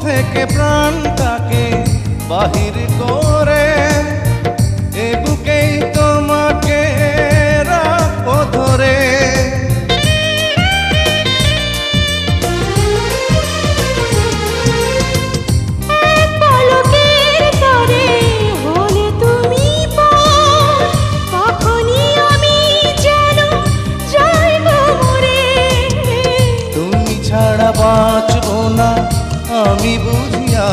থেকে প্রাণটাকে বাহির করে এ বুকেই তোমাকে রাখবো ধরে। বাঁচবো না আমি বুঝিয়া